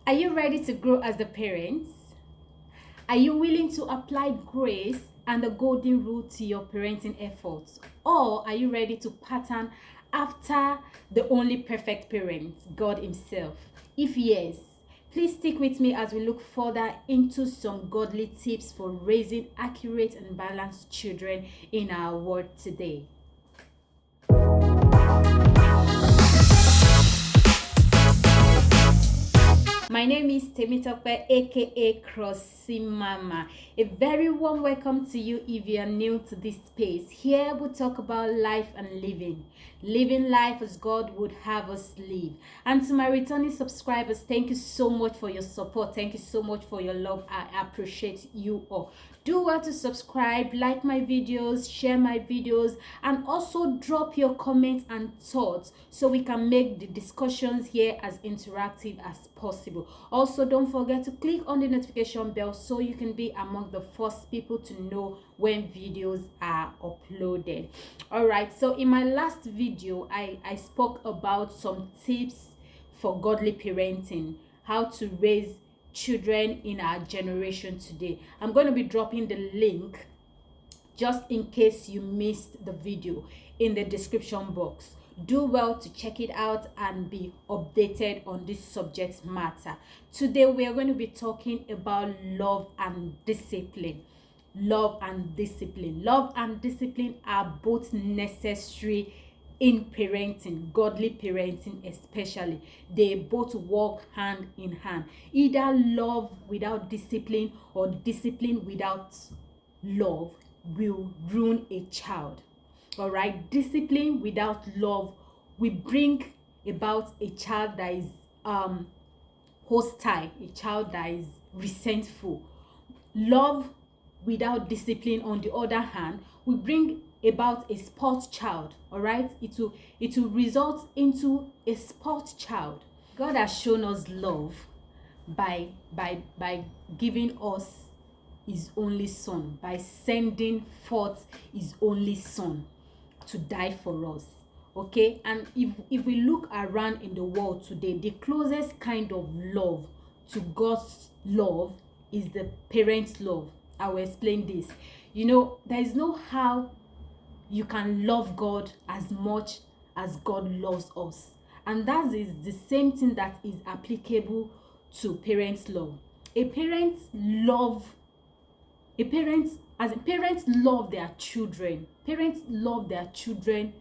Are you ready to grow as a parent? Are you willing to apply grace and the golden rule to your parenting efforts? Or are you ready to pattern after the only perfect parent, God Himself? If yes, please stick with me as we look further into some godly tips for raising accurate and balanced children in our world today. My name is Temitope, aka Crossing Mama. A very warm welcome to you if you are new to this space. Here we talk about life and living life as God would have us live. And to my returning subscribers, thank you so much for your support. Thank you so much for your love. I appreciate you all. Do well to subscribe, like my videos, share my videos, and also drop your comments and thoughts so we can make the discussions here as interactive as possible. Also, don't forget to click on the notification bell so you can be among the first people to know when videos are uploaded. All right, so in my last video, I spoke about some tips for godly parenting, how to raise children in our generation today. I'm going to be dropping the link just in case you missed the video in the description box. Do well to check it out and be updated on this subject matter. Today we are going to be talking about love and discipline. Love and discipline. Love and discipline are both necessary in parenting, godly parenting especially. They both work hand in hand. Either love without discipline or discipline without love will ruin a child. All right, discipline without love will bring about a child that is hostile, a child that is resentful. Love without discipline, on the other hand, will bring about a spoilt child. All right, it will result into a spoilt child. God has shown us love by giving us His only Son, by sending forth His only Son to die for us. Okay, and if we look around in the world today, the closest kind of love to God's love is the parent's love. I will explain this. You know, there is no how you can love God as much as God loves us, and that is the same thing that is applicable to parents' love. Parents love their children. Parents love their children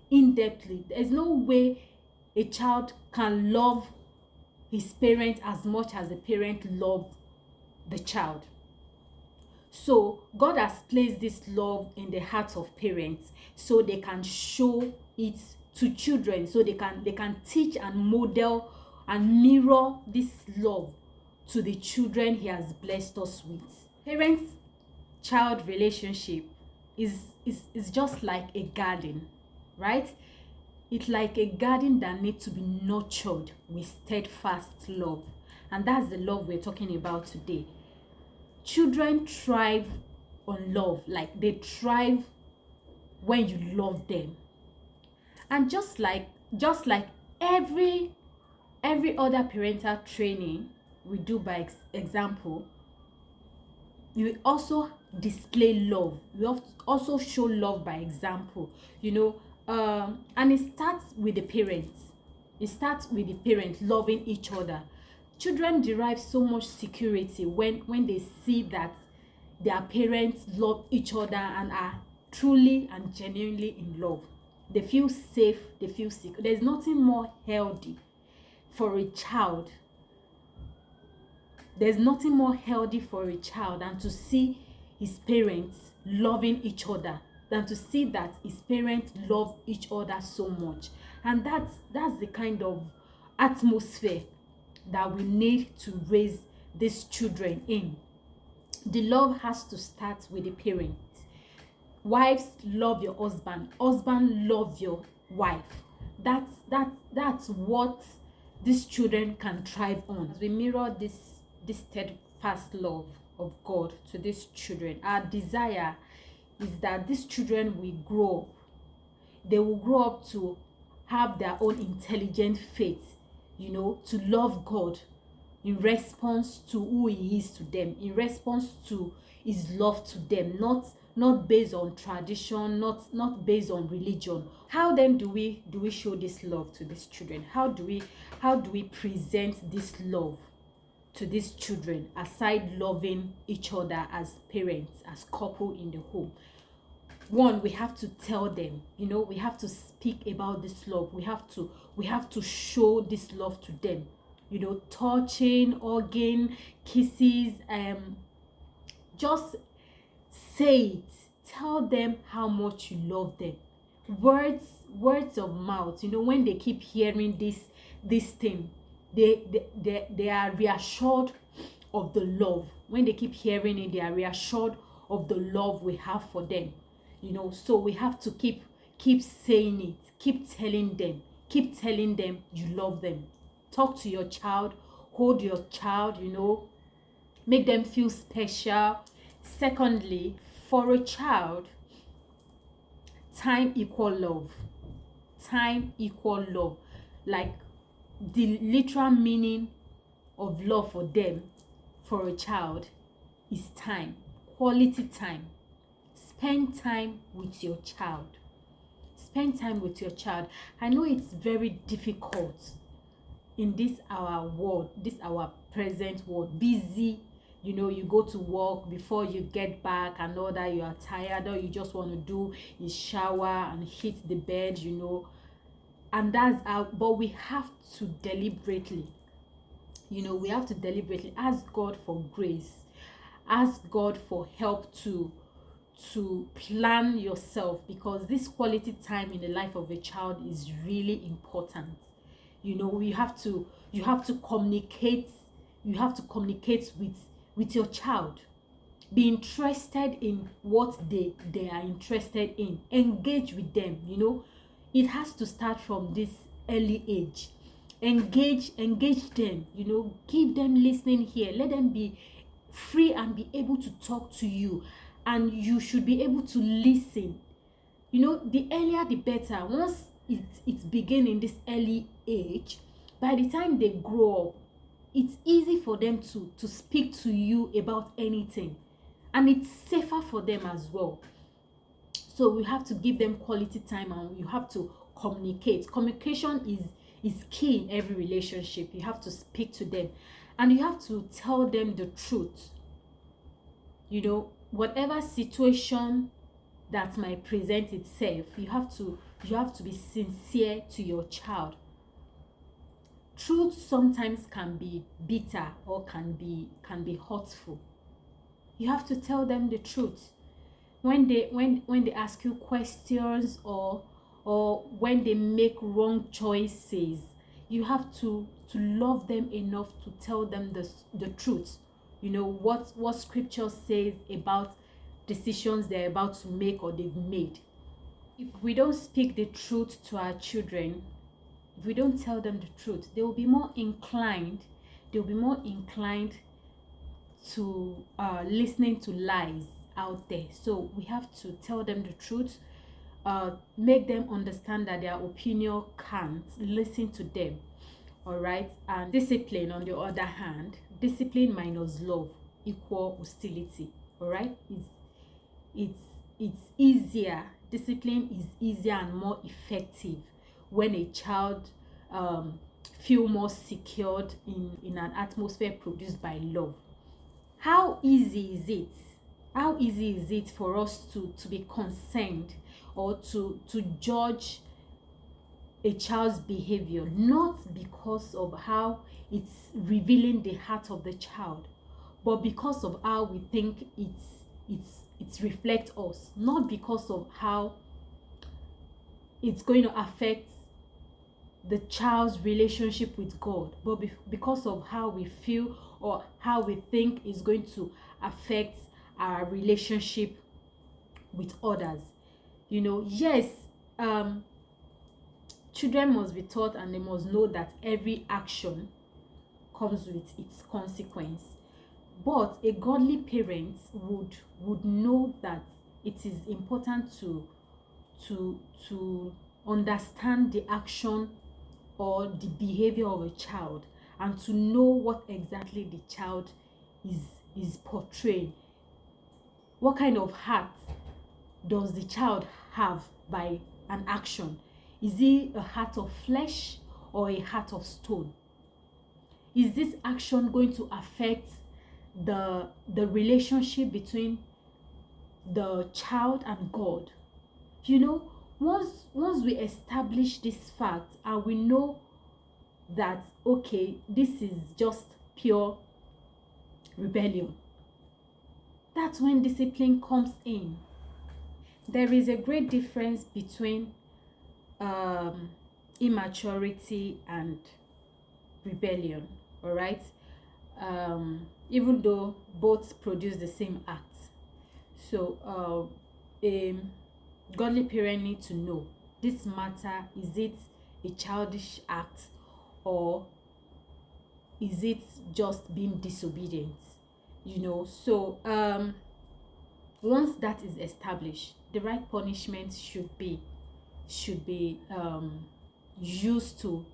in-depthly. There's no way a child can love his parent as much as a parent loves the child. So God has placed this love in the hearts of parents so they can show it to children, so they can teach and model and mirror this love to the children He has blessed us with. Parents child relationship is just like a garden, right? It's like a garden that needs to be nurtured with steadfast love, and that's the love we're talking about today. Children thrive on love, like they thrive when you love them. And just like every other parental training we do by example, we also display love. We also show love by example, and it starts with the parents. It starts with the parents loving each other. Children derive so much security when they see that their parents love each other and are truly and genuinely in love. They feel safe, they feel secure. There's nothing more healthy for a child. There's nothing more healthy for a child than to see his parents loving each other, than to see that his parents love each other so much. And that's the kind of atmosphere that we need to raise these children in. The love has to start with the parents. Wives, love your husband. Husband, love your wife. That's what these children can thrive on. As we mirror this steadfast love of God to these children, our desire is that these children will grow up. They will grow up to have their own intelligent faith, to love God, in response to who he is to them, in response to his love to them, not based on tradition, not based on religion. How then do we show this love to these children? How do we present this love to these children, aside loving each other as parents, as couple in the home? One, we have to tell them, we have to speak about this love. We have to show this love to them, touching, hugging, kisses, just say it. Tell them how much you love them. Words of mouth. When they keep hearing this thing, they are reassured of the love. When they keep hearing it, they are reassured of the love we have for them. So we have to keep saying it, keep telling them you love them. Talk to your child, hold your child, make them feel special. Secondly, for a child, time equal love. Time equal love. Like, the literal meaning of love for them, for a child, is time. Quality time. Spend time with your child. Spend time with your child. I know it's very difficult in this our world, this our present world. Busy, you go to work, before you get back and all that, you are tired. All you just want to do is shower and hit the bed, and that's how. But we have to deliberately ask God for grace, ask God for help to plan yourself, because this quality time in the life of a child is really important. You have to communicate. You have to communicate with your child. Be interested in what they are interested in. Engage with them. It has to start from this early age. Engage them. Give them listening here. Let them be free and be able to talk to you, and you should be able to listen. The earlier the better. Once it's begin in this early age, by the time they grow up, it's easy for them to speak to you about anything, and it's safer for them as well. So we have to give them quality time, and you have to communicate. Communication is key in every relationship. You have to speak to them, and you have to tell them the truth. Whatever situation that might present itself, you have to be sincere to your child. Truth sometimes can be bitter or can be hurtful. You have to tell them the truth. When they ask you questions, or when they make wrong choices, you have to love them enough to tell them the truth. What scripture says about decisions they're about to make or they've made. If we don't speak the truth to our children, if we don't tell them the truth, they will be more inclined to listening to lies out there. So we have to tell them the truth, make them understand that their opinion can't. Listen to them. All right. And discipline, on the other hand, discipline minus love equal hostility. All right. It's easier. Discipline is easier and more effective when a child feel more secured in an atmosphere produced by love. How easy is it for us to be concerned or to judge a child's behavior, not because of how it's revealing the heart of the child, but because of how we think it reflects us, not because of how it's going to affect the child's relationship with God, but because of how we feel or how we think is going to affect our relationship with others. Yes, children must be taught, and they must know that every action comes with its consequence. But a godly parent would know that it is important to understand the action or the behavior of a child, and to know what exactly the child is portraying. What kind of heart does the child have by an action? Is it a heart of flesh or a heart of stone? Is this action going to affect the relationship between the child and God? You know, once we establish this fact and we know that, okay, this is just pure rebellion, that's when discipline comes in. There is a great difference between immaturity and rebellion, all right? Even though both produce the same act. So a godly parent need to know this matter. Is it a childish act, or is it just being disobedient? So once that is established, the right punishment should be used to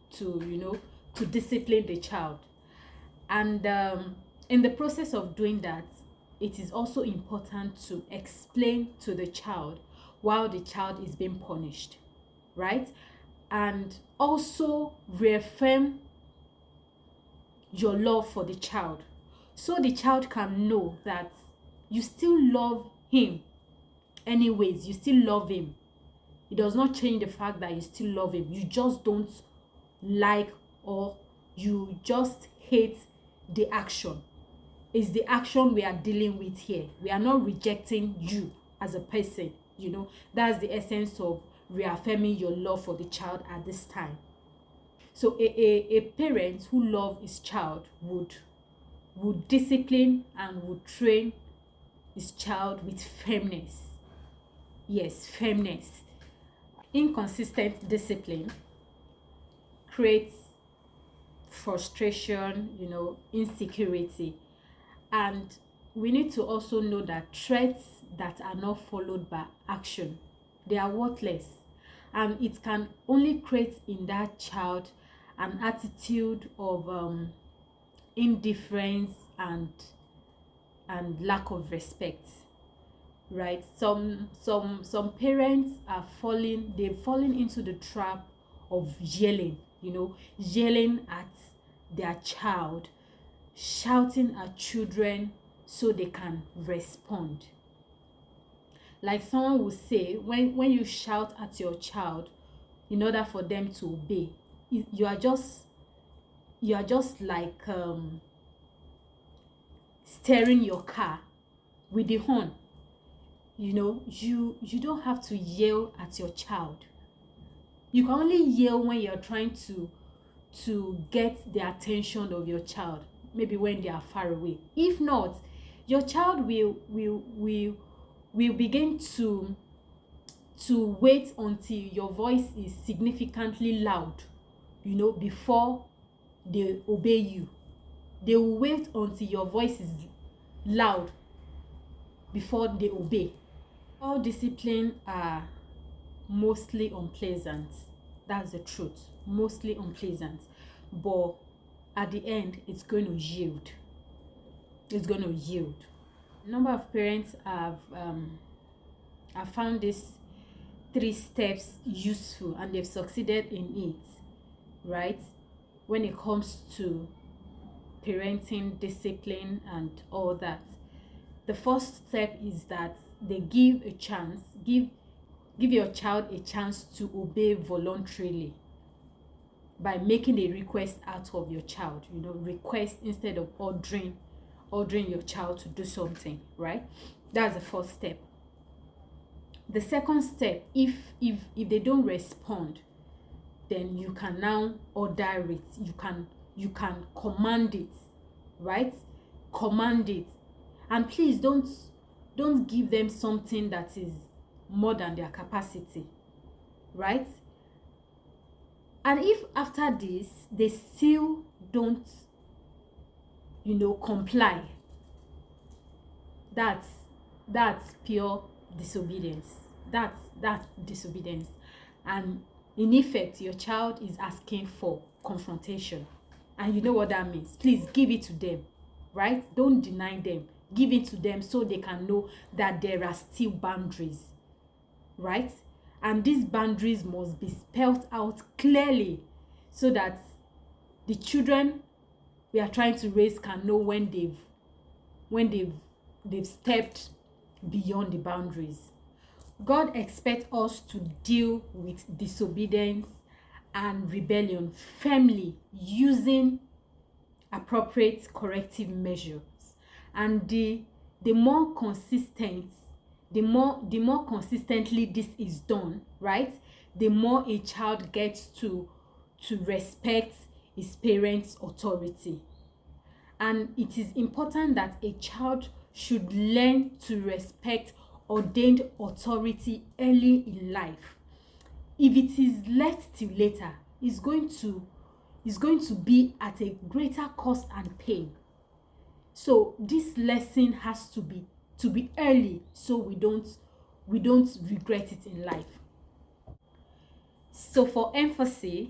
discipline the child. And in the process of doing that, it is also important to explain to the child while the child is being punished, right? And also reaffirm your love for the child, so the child can know that you still love him anyways. You still love him. It does not change the fact that you still love him. You just don't like, or you just hate the action. It's the action we are dealing with here. We are not rejecting you as a person. That's the essence of reaffirming your love for the child at this time. So a parent who loves his child would discipline and would train his child with firmness. Yes, firmness. Inconsistent discipline creates frustration, insecurity. And we need to also know that threats that are not followed by action, they are worthless. And it can only create in that child an attitude of indifference and lack of respect, right? Some parents they've fallen into the trap of yelling at their child, shouting at children so they can respond. Like someone will say, when you shout at your child in order for them to obey, you are just like steering your car with the horn. You don't have to yell at your child. You can only yell when you're trying to get the attention of your child, maybe when they are far away. If not, your child will begin to wait until your voice is significantly loud, before they obey you. They will wait until your voice is loud before they obey. All discipline are mostly unpleasant. That's the truth. Mostly unpleasant. But at the end, it's going to yield. It's going to yield. A number of parents have found these 3 steps useful, and they've succeeded in it, right? When it comes to parenting, discipline, and all that. The first step is that they give your child a chance to obey voluntarily by making a request out of your child. Request instead of ordering your child to do something, right? That's the first step. The second step, if they don't respond, then you can now order it. You can command it, right? Command it. And please don't give them something that is more than their capacity, right? And if after this they still don't comply, that's pure disobedience. That's disobedience. And in effect, your child is asking for confrontation. And you know what that means. Please give it to them, right? Don't deny them. Give it to them so they can know that there are still boundaries, right? And these boundaries must be spelled out clearly so that the children we are trying to raise can know when they've stepped beyond the boundaries. God expects us to deal with disobedience and rebellion firmly using appropriate corrective measures. And the more consistent, the more consistently this is done, right? The more a child gets to respect his parents' authority. And it is important that a child should learn to respect ordained authority early in life. If it is left till later, it's going to be at a greater cost and pain. So this lesson has to be early so we don't regret it in life. So for emphasis,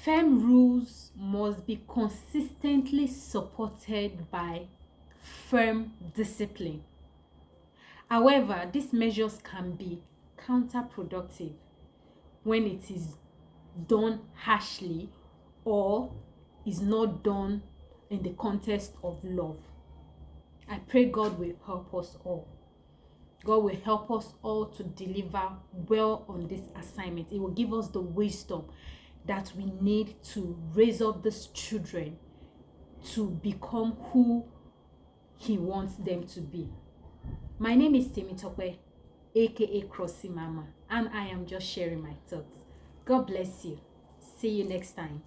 firm rules must be consistently supported by firm discipline. However, these measures can be counterproductive when it is done harshly or is not done in the context of love. I pray God will help us all. God will help us all to deliver well on this assignment. It will give us the wisdom that we need to raise up these children to become who He wants them to be. My name is Temitope, aka Crossy Mama, and I am just sharing my thoughts. God bless you. See you next time.